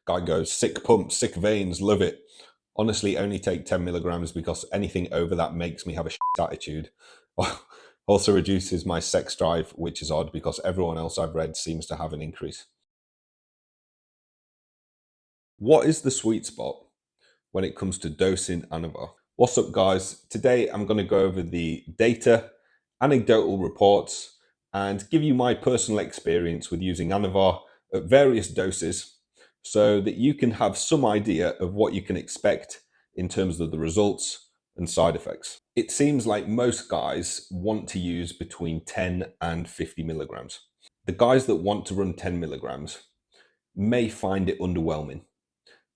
Guy goes, sick pump, sick veins, love it. Honestly, only take 10 milligrams because anything over that makes me have a shit attitude. Also reduces my sex drive, which is odd because everyone else I've read seems to have an increase. What is the sweet spot when it comes to dosing Anavar? What's up, guys? Today I'm going to go over the data, anecdotal reports, and give you my personal experience with using Anavar at various doses so that you can have some idea of what you can expect in terms of the results and side effects. It seems like most guys want to use between 10 and 50 milligrams. The guys that want to run 10 milligrams may find it underwhelming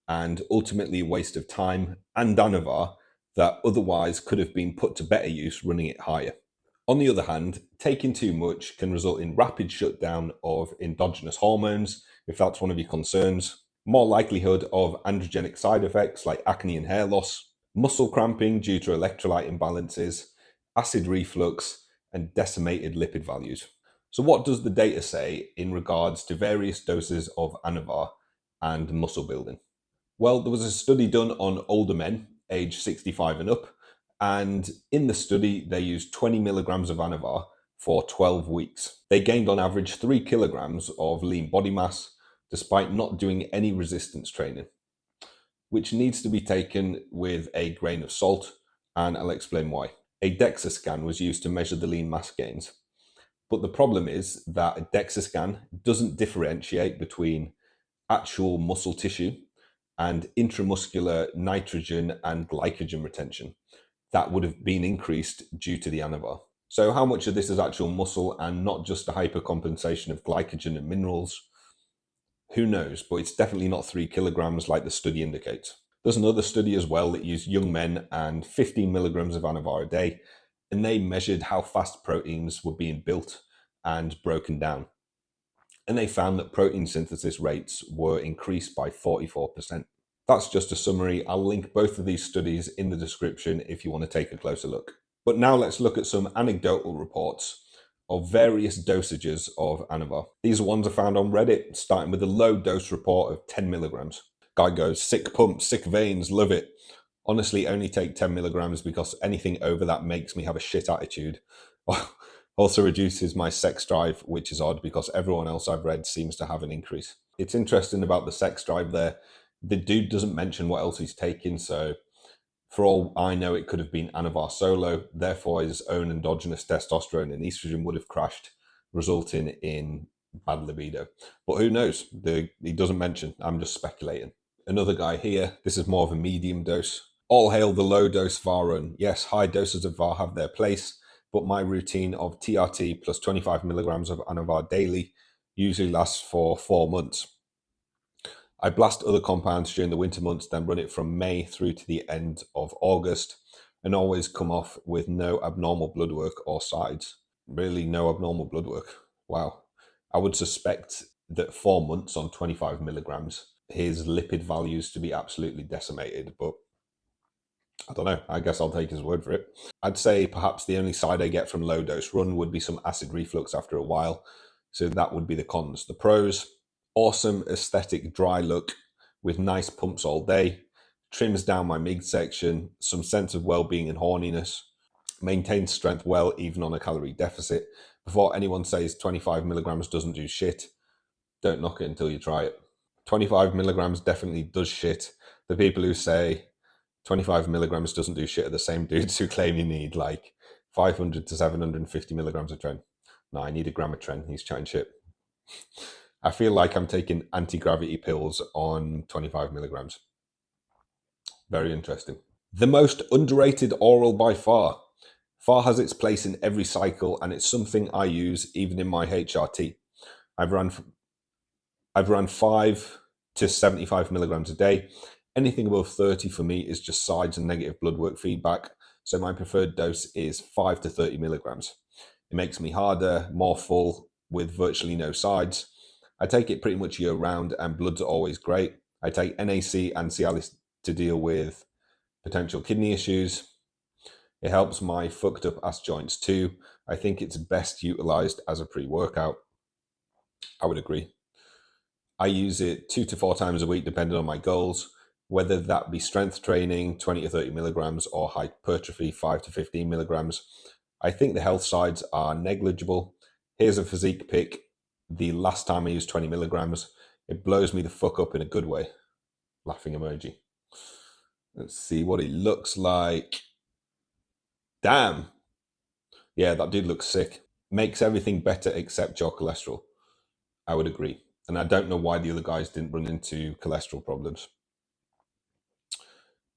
and ultimately a waste of time and Anavar that otherwise could have been put to better use running it higher. On the other hand, taking too much can result in rapid shutdown of endogenous hormones, if that's one of your concerns, more likelihood of androgenic side effects like acne and hair loss, muscle cramping due to electrolyte imbalances, acid reflux, and decimated lipid values. So what does the data say in regards to various doses of Anavar and muscle building? Well, there was a study done on older men, age 65 and up, and in the study, they used 20 milligrams of Anavar for 12 weeks. They gained on average 3 kilograms of lean body mass, despite not doing any resistance training, which needs to be taken with a grain of salt, and I'll explain why. A DEXA scan was used to measure the lean mass gains. But the problem is that a DEXA scan doesn't differentiate between actual muscle tissue and intramuscular nitrogen and glycogen retention that would have been increased due to the Anavar. So how much of this is actual muscle and not just a hypercompensation of glycogen and minerals? Who knows, but it's definitely not 3 kilograms like the study indicates. There's another study as well that used young men and 15 milligrams of Anavar a day, and they measured how fast proteins were being built and broken down. And they found that protein synthesis rates were increased by 44%. That's just a summary. I'll link both of these studies in the description if you want to take a closer look. But now let's look at some anecdotal reports of various dosages of Anavar. These ones are found on Reddit, starting with a low dose report of 10 milligrams. Guy goes, sick pump, sick veins, love it. Honestly, only take 10 milligrams because anything over that makes me have a shit attitude. Also reduces my sex drive, which is odd because everyone else I've read seems to have an increase. It's interesting about the sex drive there. The dude doesn't mention what else he's taking, so for all I know, it could have been Anavar solo. Therefore, his own endogenous testosterone and estrogen would have crashed, resulting in bad libido. But who knows? He doesn't mention. I'm just speculating. Another guy here, this is more of a medium dose. All hail the low dose VAR run. Yes, high doses of VAR have their place, but my routine of TRT plus 25 milligrams of Anavar daily usually lasts for 4 months. I blast other compounds during the winter months, then run it from May through to the end of August, and always come off with no abnormal blood work or sides. Really, no abnormal blood work. Wow. I would suspect that 4 months on 25 milligrams, his lipid values to be absolutely decimated, but I don't know. I guess I'll take his word for it. I'd say perhaps the only side I get from low dose run would be some acid reflux after a while. So that would be the cons. The pros: awesome aesthetic dry look with nice pumps all day, trims down my midsection, some sense of well-being and horniness, maintains strength well even on a calorie deficit. Before anyone says 25 milligrams doesn't do shit, don't knock it until you try it. 25 milligrams definitely does shit. The people who say 25 milligrams doesn't do shit are the same dudes who claim you need like 500 to 750 milligrams of tren. No, I need a gram of tren. He's chatting shit. I feel like I'm taking anti-gravity pills on 25 milligrams. Very interesting. The most underrated oral by far. FAR has its place in every cycle, and it's something I use even in my HRT. I've run 5 to 75 milligrams a day. Anything above 30 for me is just sides and negative blood work feedback. So my preferred dose is 5 to 30 milligrams. It makes me harder, more full, with virtually no sides. I take it pretty much year round, and bloods are always great. I take NAC and Cialis to deal with potential kidney issues. It helps my fucked up ass joints too. I think it's best utilized as a pre-workout. I would agree. I use it 2 to 4 times a week, depending on my goals, whether that be strength training, 20 to 30 milligrams, or hypertrophy, 5 to 15 milligrams. I think the health sides are negligible. Here's a physique pic. The last time I used 20 milligrams, it blows me the fuck up in a good way. Laughing emoji. Let's see what it looks like. Damn. Yeah, that dude looks sick. Makes everything better except your cholesterol. I would agree. And I don't know why the other guys didn't run into cholesterol problems.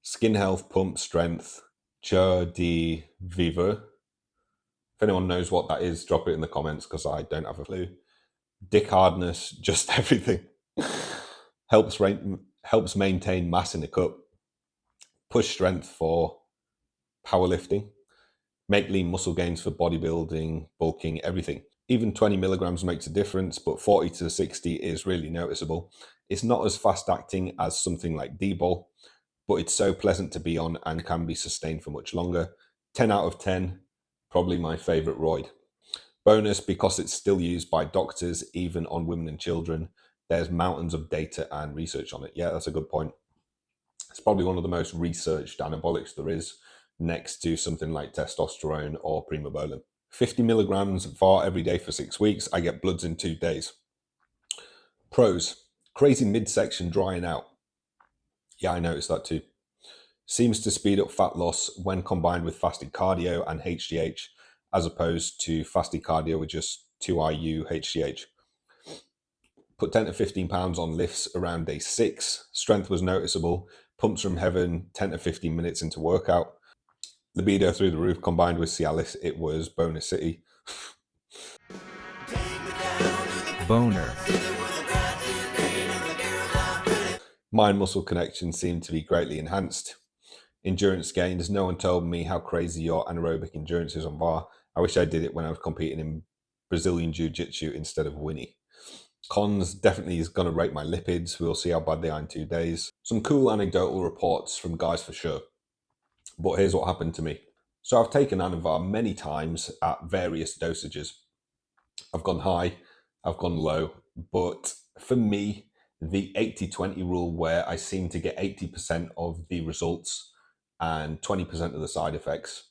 Skin health, pump, strength, joie de vivre. If anyone knows what that is, drop it in the comments because I don't have a clue. Dick hardness, just everything. helps maintain mass in the cup. Push strength for powerlifting. Make lean muscle gains for bodybuilding, bulking, everything. Even 20 milligrams makes a difference, but 40 to 60 is really noticeable. It's not as fast acting as something like D-Bol, but it's so pleasant to be on and can be sustained for much longer. 10 out of 10, probably my favorite roid. Bonus, because it's still used by doctors, even on women and children. There's mountains of data and research on it. Yeah, that's a good point. It's probably one of the most researched anabolics there is, next to something like testosterone or primobolan. 50 milligrams VAR every day for 6 weeks. I get bloods in 2 days. Pros, crazy midsection drying out. Yeah, I noticed that too. Seems to speed up fat loss when combined with fasted cardio and HGH, as opposed to fasted cardio with just 2IU HGH. Put 10 to 15 pounds on lifts around day 6. Strength was noticeable. Pumps from heaven 10 to 15 minutes into workout. Libido through the roof. Combined with Cialis, it was bonus city. Boner. Mind-muscle connection seemed to be greatly enhanced. Endurance gains. No one told me how crazy your anaerobic endurance is on bar. I wish I did it when I was competing in Brazilian Jiu-Jitsu instead of Winnie. Cons, definitely is going to rate my lipids. We'll see how bad they are in 2 days. Some cool anecdotal reports from guys for sure. But here's what happened to me. So I've taken Anavar many times at various dosages. I've gone high, I've gone low, but for me, the 80-20 rule, where I seem to get 80% of the results and 20% of the side effects,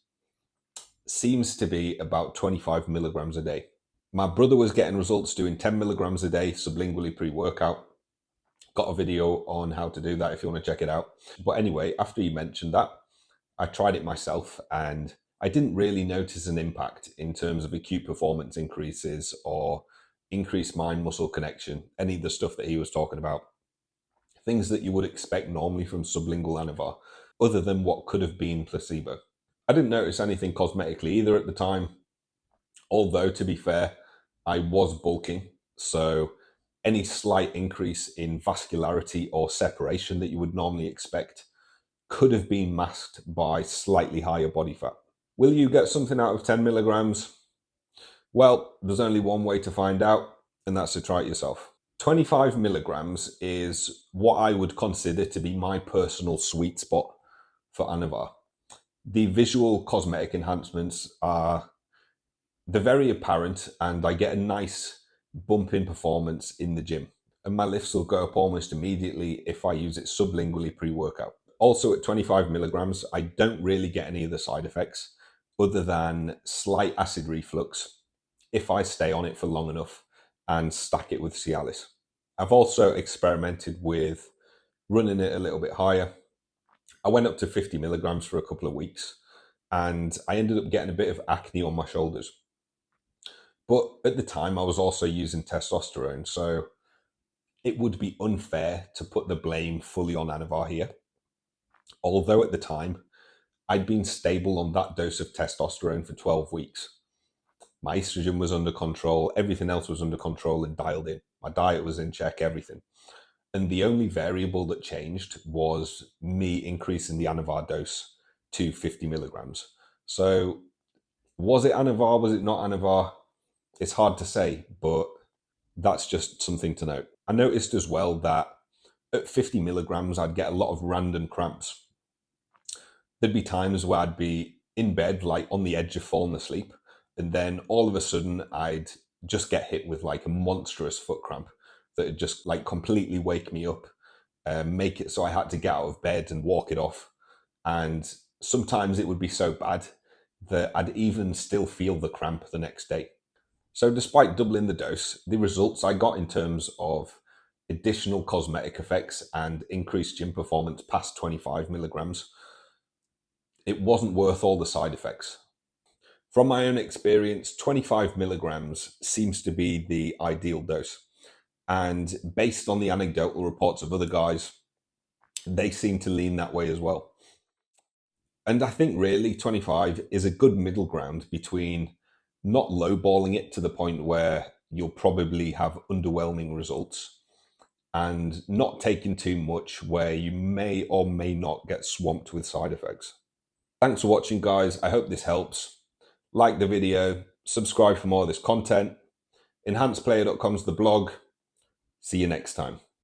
seems to be about 25 milligrams a day. My brother was getting results doing 10 milligrams a day sublingually pre-workout. Got a video on how to do that if you want to check it out. But anyway, after you mentioned that, I tried it myself and I didn't really notice an impact in terms of acute performance increases or increased mind muscle connection, any of the stuff that he was talking about. Things that you would expect normally from sublingual Anavar, other than what could have been placebo. I didn't notice anything cosmetically either at the time, although to be fair, I was bulking, so any slight increase in vascularity or separation that you would normally expect could have been masked by slightly higher body fat. Will you get something out of 10 milligrams? Well, there's only one way to find out, and that's to try it yourself. 25 milligrams is what I would consider to be my personal sweet spot for Anavar. The visual cosmetic enhancements are they're very apparent, and I get a nice bump in performance in the gym. And my lifts will go up almost immediately if I use it sublingually pre-workout. Also at 25 milligrams, I don't really get any of the side effects other than slight acid reflux if I stay on it for long enough and stack it with Cialis. I've also experimented with running it a little bit higher. I went up to 50 milligrams for a couple of weeks and I ended up getting a bit of acne on my shoulders. But at the time, I was also using testosterone, so it would be unfair to put the blame fully on Anavar here. Although at the time, I'd been stable on that dose of testosterone for 12 weeks. My estrogen was under control, everything else was under control and dialed in. My diet was in check, everything. And the only variable that changed was me increasing the Anavar dose to 50 milligrams. So was it Anavar? Was it not Anavar? It's hard to say, but that's just something to note. I noticed as well that at 50 milligrams, I'd get a lot of random cramps. There'd be times where I'd be in bed, like on the edge of falling asleep, and then all of a sudden I'd just get hit with like a monstrous foot cramp. that would just like completely wake me up, make it so I had to get out of bed and walk it off. And sometimes it would be so bad that I'd even still feel the cramp the next day. So, despite doubling the dose, the results I got in terms of additional cosmetic effects and increased gym performance past 25 milligrams, it wasn't worth all the side effects. From my own experience, 25 milligrams seems to be the ideal dose. And based on the anecdotal reports of other guys, they seem to lean that way as well. And I think really 25 is a good middle ground between not lowballing it to the point where you'll probably have underwhelming results and not taking too much where you may or may not get swamped with side effects. Thanks for watching, guys. I hope this helps. Like the video, subscribe for more of this content. Enhancedplayer.com is the blog. See you next time.